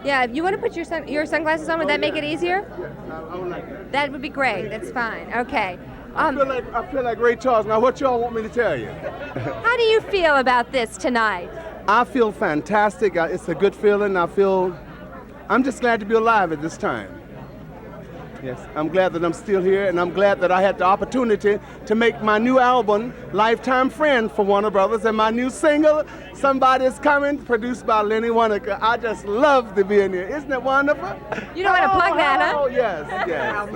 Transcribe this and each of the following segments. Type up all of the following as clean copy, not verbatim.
Yeah, if you want to put your sunglasses on, would that make it easier? Yes, I would like that. That would be great. That's fine. Okay. I feel like Ray Charles. Now, what y'all want me to tell you? How do you feel about this tonight? I feel fantastic. It's a good feeling. I'm just glad to be alive at this time. Yes, I'm glad that I'm still here, and I'm glad that I had the opportunity to make my new album, Lifetime Friend, for Warner Brothers, and my new single, Somebody's Coming, produced by Lenny Waronker. I just love to be in here. Isn't it wonderful? You don't want to plug that, huh? Oh, yes, yes.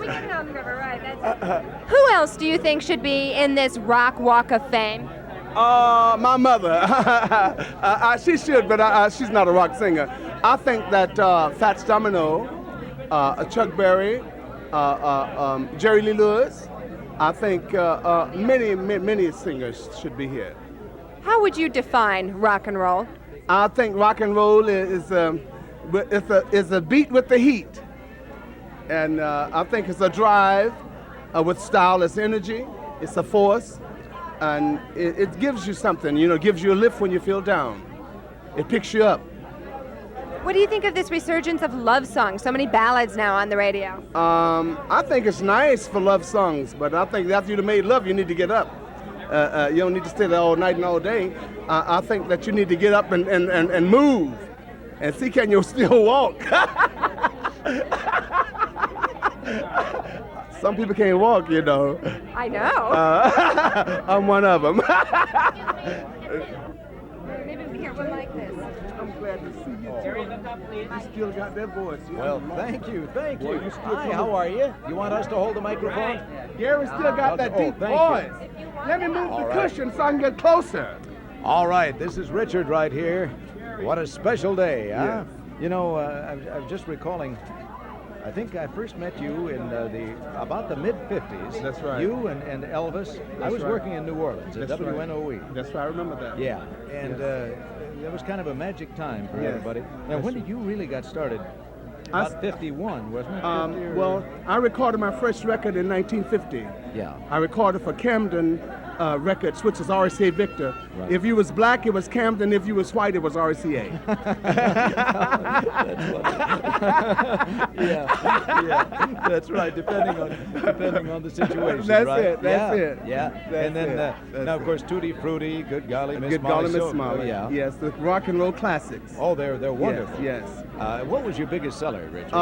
We can come river, right? Who else do you think should be in this Rock Walk of Fame? My mother. She should, but she's not a rock singer. I think that Fats Domino, Chuck Berry, Jerry Lee Lewis. I think many singers should be here. How would you define rock and roll? I think rock and roll is a beat with the heat, and I think it's a drive with style. It's energy. It's a force, and it gives you something. You know, gives you a lift when you feel down. It picks you up. What do you think of this resurgence of love songs? So many ballads now on the radio. I think it's nice for love songs, but I think after you've made love, you need to get up. You don't need to stay there all night and all day. I think that you need to get up and move and see can you still walk. Some people can't walk, you know. I know. I'm one of them. Maybe we hear one like this. I'm glad to see you. You still got that voice. Well, thank you. Hi, how are you? You want us to hold the microphone? Gary still got that deep voice. Let me move the cushion so I can get closer. All right, this is Richard right here. What a special day, huh? Yes. You know, I'm just recalling, I think I first met you in about the mid-50s. That's right. You and Elvis. I was right. working in New Orleans at That's right. WNOE. That's right, I remember that. Yeah, and that was kind of a magic time for Yes. everybody. Now, when did you really got started? About 51, wasn't it? 50 or- Well, I recorded my first record in 1950. Yeah. I recorded for Camden Records, which is RCA Victor. Right. If you was black, it was Camden. If you was white, it was RCA. yeah, that's right. Depending on the situation. That's right? it. That's it. Yeah. That's And then it. now, of course, Tutti Frutti, Good Golly Miss Good Molly. Golly Miss So- Molly. Yeah. Yes, the rock and roll classics. Oh, they're wonderful. Yes. What was your biggest seller, Richard?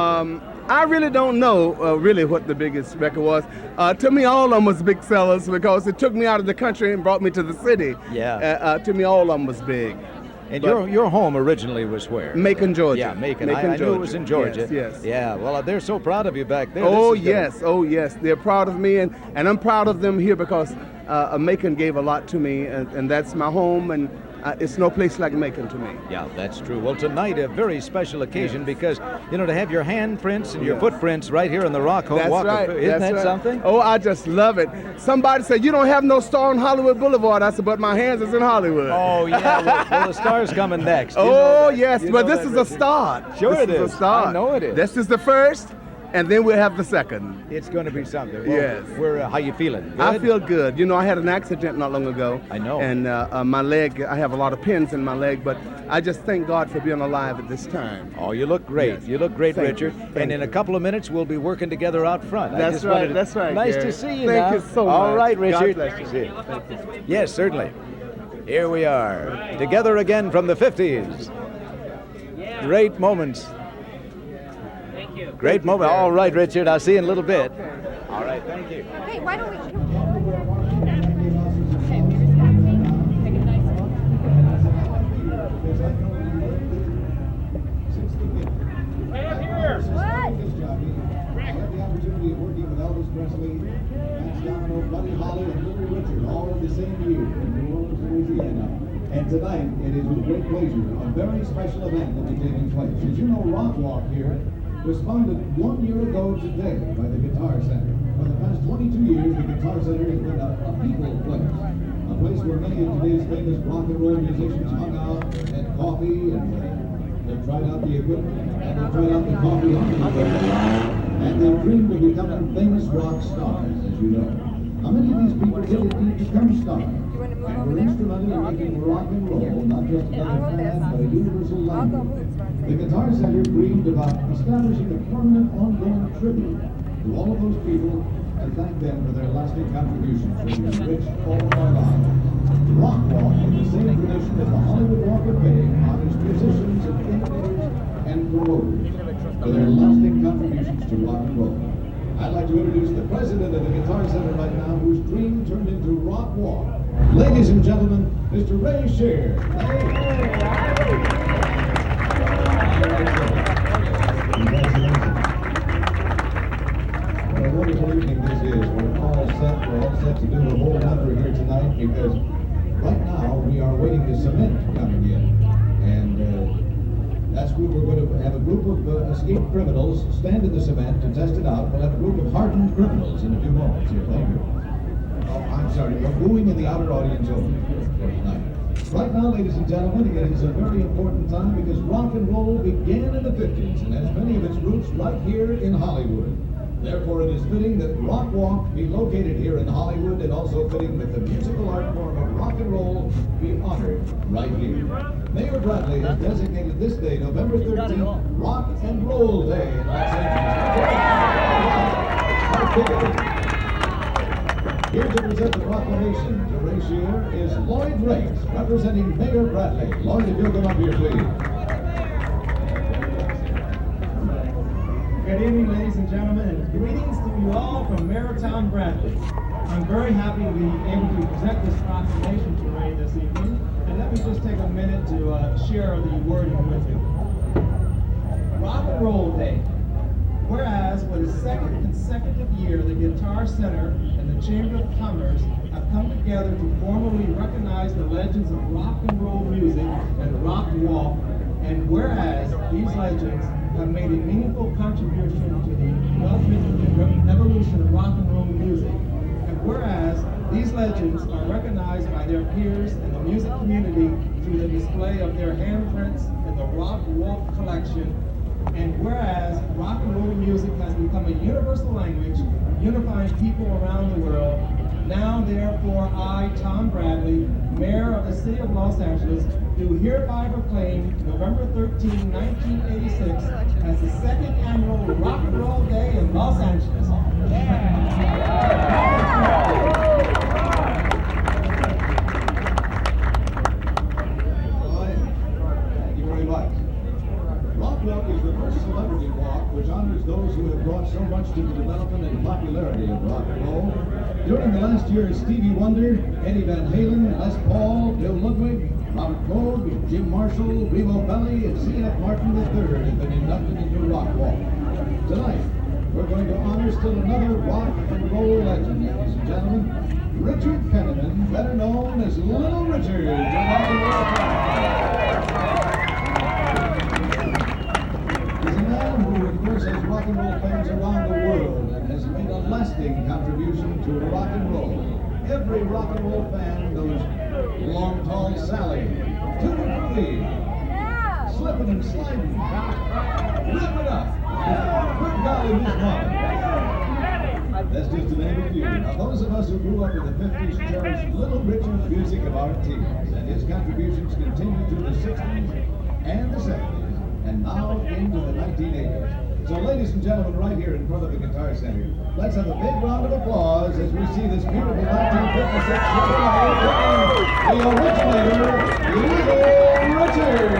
I really don't know really what the biggest record was. To me, all of them was big sellers because it took me out of the country and brought me to the city. Yeah. To me, all of them was big. And but- your home originally was where? Macon, Georgia. Yeah, Macon. Macon, I knew it was in Georgia. Yes. Yeah. Well, they're so proud of you back there. Oh This is gonna- yes, oh yes. They're proud of me, and I'm proud of them here because Macon gave a lot to me, and that's my home, and it's no place like Macon to me. Yeah, that's true. Well, tonight a very special occasion because, you know, to have your handprints and your footprints right here in the Rock That's Walk right. of Fame. Isn't that right. something? Oh, I just love it. Somebody said, you don't have no star on Hollywood Boulevard. I said, but my hands is in Hollywood. Oh, yeah. Well, the star's coming next. You know Oh, that. yes. You But know this that, is a Richard. start. Sure this it is is. a start. I know it is. This is the first, and then we'll have the second. It's going to be something. Well, Yes. How you feeling? Good? I feel good. You know, I had an accident not long ago. I know. And my leg, I have a lot of pins in my leg, but I just thank God for being alive at this time. Oh, you look great. Yes. You look great, Thank Richard. you. And Thank in a you. couple of minutes, we'll be working together out front. I That's just right, wanted to- that's right, Nice Gary. to see you Thank now. you so much. All right, God Richard. bless you. See. Thank you. Yes, certainly. Here we are, together again from the 50s. Great moments. Thank you. Great moment. All right, Richard. I'll see you in a little bit. All right, thank you. Hey, why don't we? And tonight, it is with great pleasure, a very special event will be taking place. As you know, Rock Walk here was founded 1 year ago today by the Guitar Center. For the past 22 years, the Guitar Center has been a people place. A place where many of today's famous rock and roll musicians hung out, had coffee, and they tried out the equipment, and they tried out the coffee on the equipment. And they dreamed of becoming famous rock stars, as you know. How many of these people did indeed become stars? And were instrumental in making rock and roll not just another fad, but a universal language. The Guitar Center dreamed about establishing a permanent, ongoing tribute to all of those people and thank them for their lasting contributions that have enriched all of our lives. Rock Walk, in the same tradition as the Hollywood Walk of Fame, honors musicians and innovators and promoters for their lasting contributions to rock and roll. I'd like to introduce the president of the Guitar Center right now, whose dream turned into Rock Walk. Ladies and gentlemen, Mr. Ray Shear. What a wonderful evening this is. We're all set to do a whole number here tonight because right now we are waiting to cement coming in. And that's we're going to have a group of escaped criminals stand in the cement to test it out. We'll have a group of hardened criminals in a few moments here. Thank you. Oh, I'm sorry. We're booing in the outer audience only for tonight. Right now, ladies and gentlemen, it is a very important time because rock and roll began in the 50s and has many of its roots right here in Hollywood. Therefore, it is fitting that Rock Walk be located here in Hollywood, and also fitting that the musical art form of rock and roll be honored right here. Mayor Bradley has designated this day, November 13th, Rock and Roll Day in Los Angeles. Here to present the proclamation to Ray Shear is Lloyd Rakes, representing Mayor Bradley. Lloyd, if you'll come up here, please. Good evening, ladies and gentlemen, and greetings to you all from Mayor Tom Bradley. I'm very happy to be able to present this proclamation to Ray this evening, and let me just take a minute to share the wording with you. Rock and Roll Day. Whereas, for the second consecutive year, the Guitar Center and the Chamber of Commerce have come together to formally recognize the legends of rock and roll music and Rock Walk, and whereas these legends have made a meaningful contribution to the development and evolution of rock and roll music, and whereas these legends are recognized by their peers in the music community through the display of their handprints in the Rock Walk collection, and whereas rock and roll music has become a universal language, unifying people around the world, now therefore I, Tom Bradley, Mayor of the City of Los Angeles, do hereby proclaim November 13, 1986 as the second annual Rock and Roll Day in Los Angeles. Thank you very much. Rock Walk is the first celebrity walk which honors those who have brought so much to the development and popularity of rock and roll. During the last year, Stevie Wonder, Eddie Van Halen, Les Paul, Bill Ludwig, Robert Moog, Jim Marshall, Remo Belli, and C.F. Martin III have been inducted into Rock Walk. Tonight, we're going to honor still another rock and roll legend, ladies and gentlemen, Richard Penniman, better known as Little Richard, to rock and roll He's a man who, of course, has rock and roll fans around the world and has made a lasting contribution to rock and roll. Every rock and roll fan knows Long Tall Sally, Tutti Frutti, Slippin' and Slidin', Rip It Up, Good Golly Miss Mama. That's just to name a few. Now, those of us who grew up in the 50s cherish Little Richard's music of our teens, and his contributions continue through the 60s and the 70s, and now into the 1980s. So, ladies and gentlemen, right here in front of the Guitar Center, let's have a big round of applause as we see this beautiful 1956 Chevrolet bringing the originator, Little Richard.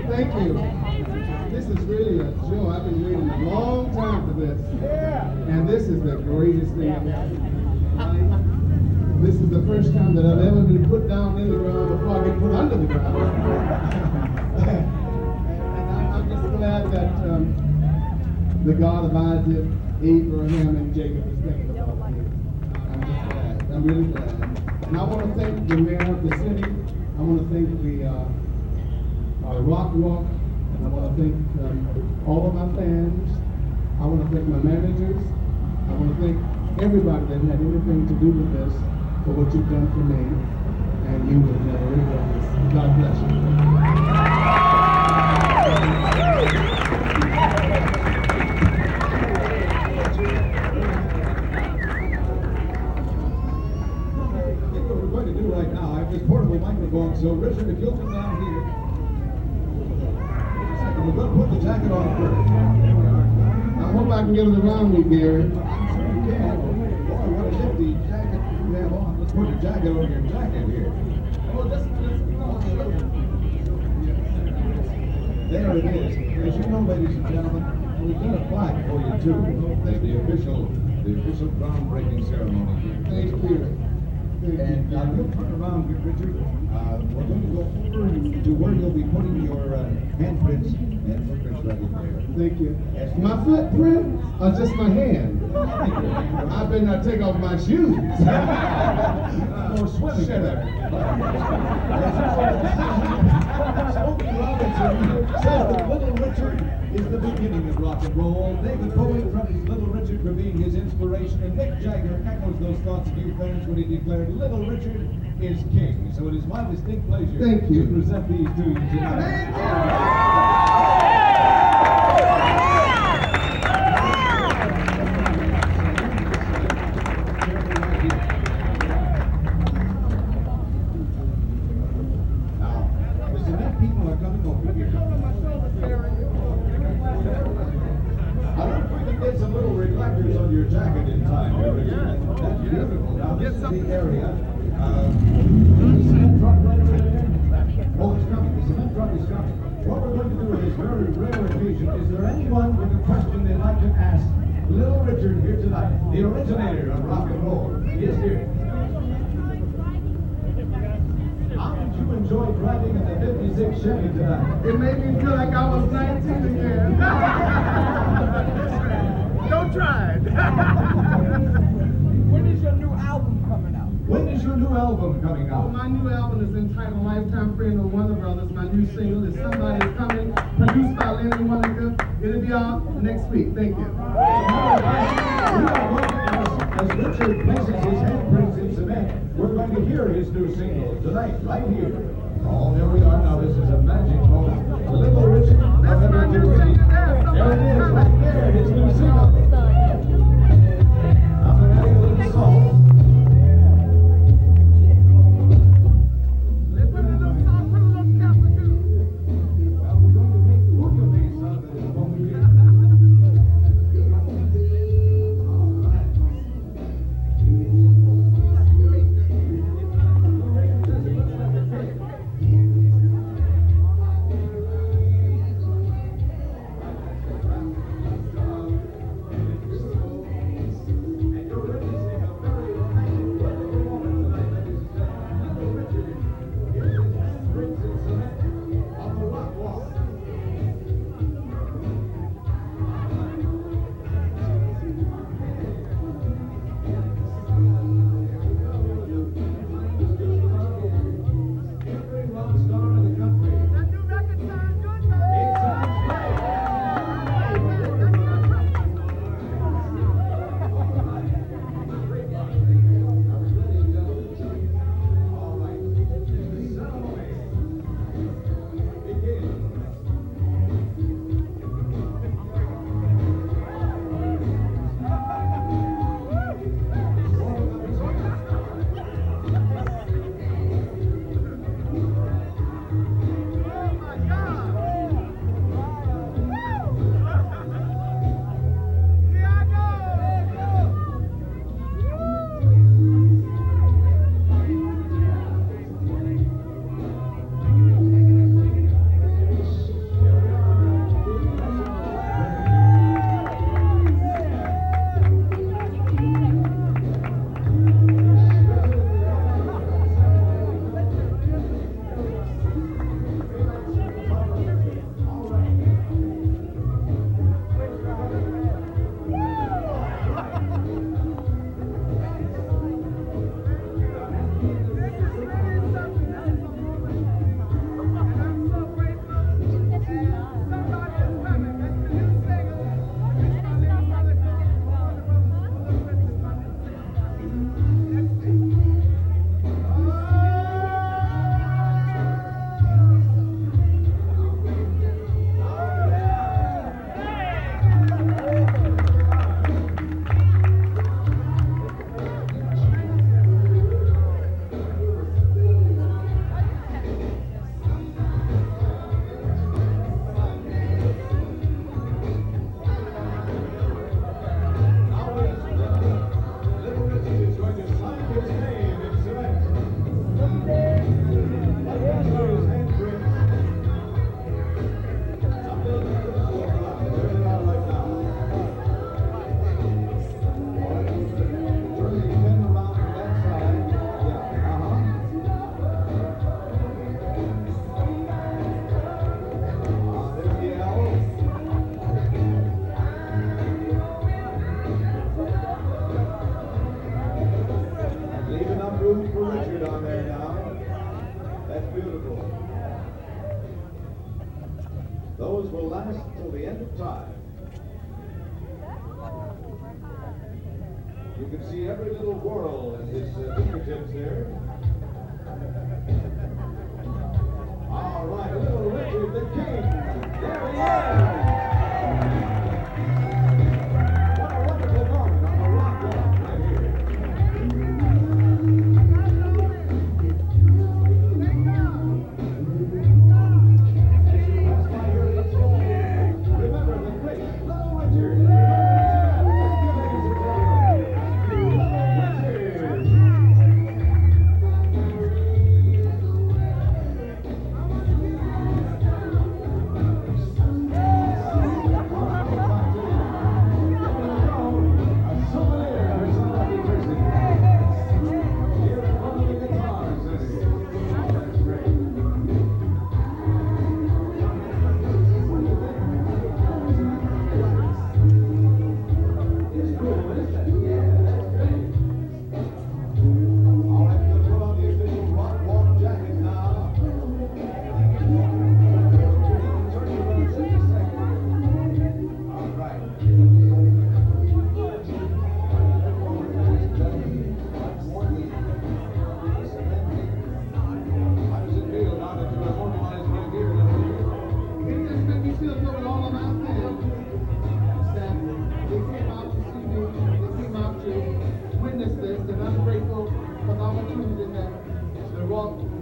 Thank you. This is really a joy. I've been waiting a long time for this. And this is the greatest thing. This is the first time that I've ever been put down in the ground before I get put under the ground. And I'm just glad that the God of Isaac, Abraham, and Jacob is thinking about me. I'm just glad. I'm really glad. And I want to thank the mayor of the city. I want to thank the Rock Walk. And I want to thank all of my fans. I want to thank my managers. I want to thank everybody that had anything to do with this for what you've done for me. And you will never regret this. God bless you. What we're going to do right now, I have this portable microphone, so Richard, if you'll come down here. We're going to put the jacket on first. There we are. I hope I can get it around me, Gary. I'm sure you can. Boy, what a nifty jacket you have on. Let's put the jacket on your jacket here. Oh, just there it is. As you know, ladies and gentlemen, we've got a plaque for you too. That's the official groundbreaking ceremony here. Thank you. And you'll turn around, Richard. We're going to go over to where you'll be putting your handprints and footprints right in there. Thank you. My footprint or just my hand? I better not take off my shoes. Or swimming there. Smokey Robinson says that Little Richard is the beginning of rock and roll. David Bowie credits Little Richard for being his inspiration, and Mick Jagger echoes those thoughts of you fans when he declared Little Richard is king. So it is my distinct pleasure to present these to you tonight. Your jacket in time, Richard. That's beautiful. Now this is the area. The cement truck right over there. Oh, it's coming. The cement truck is coming. What we're going to do with this very rare occasion, is there anyone with a question they'd like to ask Little Richard here tonight, the originator of rock and roll? He is here. How did you enjoy driving in the 56 Chevy tonight? It made me feel like I was 19 again. Don't try it. When is your new album coming out? When is your new album coming out? Well, my new album is entitled Lifetime Friend of Warner Brothers. My new single is Somebody Is Coming, produced by Lenny Monica. It'll be out next week. Thank you. As Richard places his handprints in cement, we're going to hear his new single tonight, right here. Oh, there we are. Now, this is a magic moment. Little Richard. That's my new single. There it is, right there, his new single. I'm adding a little salt. Let's put a little salt, put a little pepper too. Well, we're going to make the boogie bass out of it in a moment here. Those will last till the end of time. You can see every little whirl in his fingertips there. All right, little Richard the King. There he is. What a wonderful moment on the rock walk right here. As you pass by here, let's go. Remember the great little Richard. Thank you, ladies and gentlemen. Little Richard.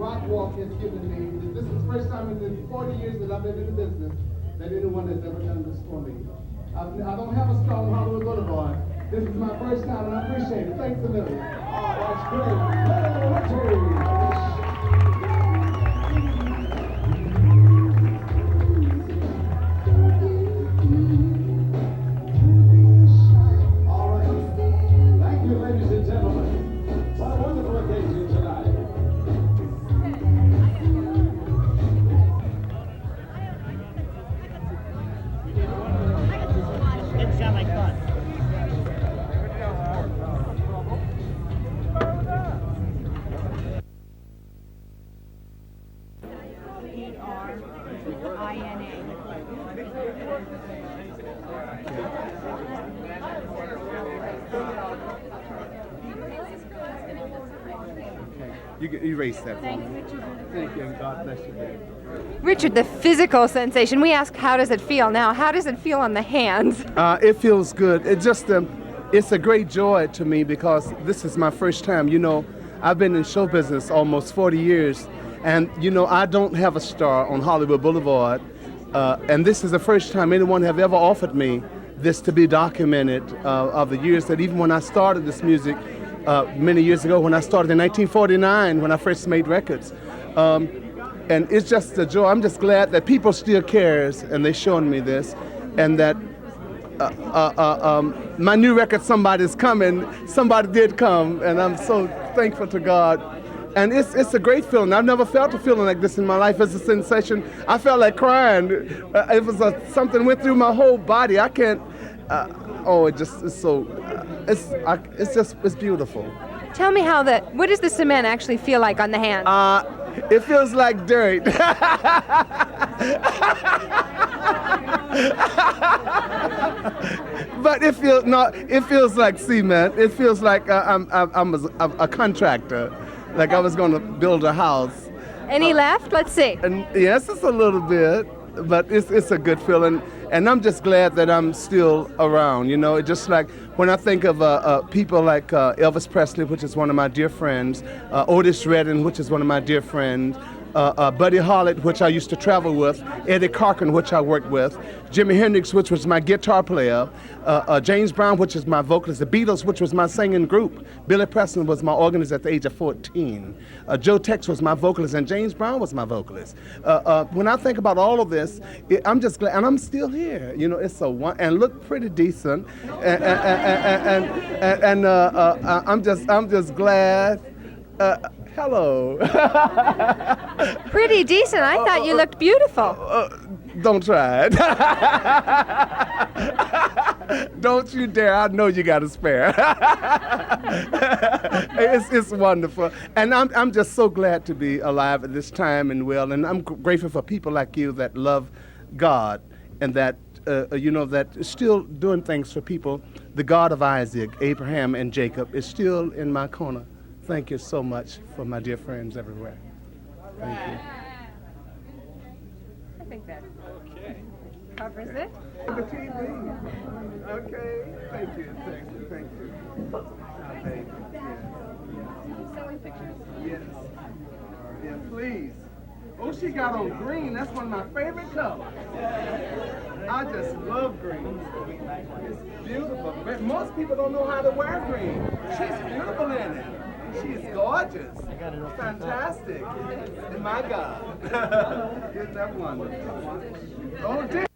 Rock Walk has given me. This is the first time in the 40 years that I've been in the business that anyone has ever done this for me. I don't have a strong Hollywood Boulevard. This is my first time and I appreciate it. Thanks a million. Oh, that's great. Little Richard. All right. Thank you, ladies and gentlemen. What a wonderful occasion tonight. Didn't sound like fun. You can erase that for me. Thank you, and God bless you, baby. Richard, the physical sensation. We ask, how does it feel? Now, how does it feel on the hands? It feels good. It just, it's a great joy to me because this is my first time. You know, I've been in show business almost 40 years, and you know, I don't have a star on Hollywood Boulevard, and this is the first time anyone have ever offered me this to be documented of the years that even when I started this music many years ago, when I started in 1949, when I first made records. And it's just a joy. I'm just glad that people still cares, and they're showing me this, and that my new record, Somebody's Coming, somebody did come, and I'm so thankful to God. And it's a great feeling. I've never felt a feeling like this in my life. It's a sensation. I felt like crying. It was something went through my whole body. I can't. It's beautiful. Tell me what does the cement actually feel like on the hand? It feels like dirt. But it feels like cement. It feels like I'm a contractor, like I was going to build a house. Any left? Let's see. And yes, it's a little bit, but it's a good feeling. And I'm just glad that I'm still around. You know, it's just like when I think of people like Elvis Presley, which is one of my dear friends, Otis Redding, which is one of my dear friends, Buddy Holly, which I used to travel with, Eddie Cochran, which I worked with, Jimi Hendrix, which was my guitar player, James Brown, which is my vocalist, the Beatles, which was my singing group, Billy Preston was my organist at the age of 14, Joe Tex was my vocalist, and James Brown was my vocalist. When I think about all of this, I'm just glad, and I'm still here. You know, it's so and look pretty decent, and I'm just glad. Hello. Pretty decent. I thought you looked beautiful. Don't try it. Don't you dare. I know you got a spare. It's wonderful. And I'm just so glad to be alive at this time and well. And I'm grateful for people like you that love God, and that that is still doing things for people. The God of Isaac, Abraham, and Jacob is still in my corner. Thank you so much for my dear friends everywhere. Thank you. I think that covers it. The TV. Okay. Thank you. Thank you. Thank you. Sewing pictures? Yes. Yeah, please. Oh, she got on green. That's one of my favorite colors. I just love green. It's beautiful. But most people don't know how to wear green. She's beautiful in it. She's gorgeous. Fantastic. And my God. Isn't that wonderful? Oh, dear.